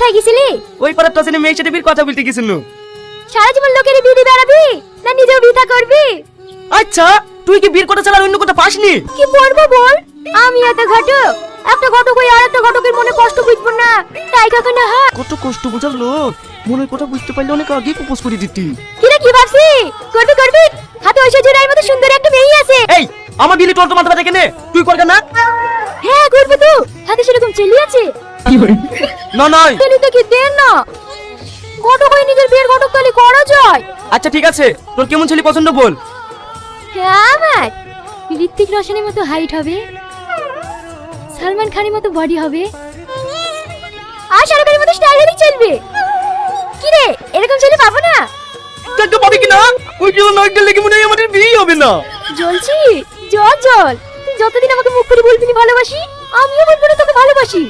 কোথায় গেছিলি? ওই পাড়ার টসেনে মেয়ের সাথে বিয়ের কথা বলতে গেছিল। সারা জীবন লোকের বিয়ে দিয়ে বেড়াবি না নিজেও বিয়ে করবি? আচ্ছা তুই কি বিয়ের কথা ছাড়া আর অন্য কথা পাসনি? কি বলবো বল, আমি এত ঘটক, একটা ঘটক হয়ে আর একটা ঘটকের মনে কষ্ট বুঝবো না, তাই কখনো হয়? কত কষ্ট বোঝার লোক, মনের কথা বুঝতে পারলে অনেক আগে প্রপোজ করে দিতি। কিরে কি ভাবছি করবি করবি? হাতে ঐশ্বর্যের মতো সুন্দর একটা মেয়ে আছে। এই আমার বিলি তোর তো মাথা ব্যথা কেনে? তুই করবে না? হ্যাঁ করবো তো, হাতে সেরকম ছেলে আছে। না নয়। ছেলে তো কি দেন না, ঘটক হয়ে নিজের বিয়ের ঘটক তালি করা যায়। আচ্ছা ঠিক আছে, তোর কেমন ছেলে পছন্দ বল। হ্যাঁ আমার ঋত্বিক রোশনের মতো হাইট হবে, সালমান খানের মতো বডি হবে, আর শাহরুখ খানের মতো স্টাইল হলেই চলবে। কি রে এরকম ছেলে পাবো না? দেখতে পাবি কি না? ওই জন্য নয় গেলে কি মনে হয় আমাদের বিয়ে হবে না। জ্বলছি জল জল, তুই যতদিন আমাকে মুখ করে বলবি না ভালোবাসি, আমিও বলবো না তোকে ভালোবাসি।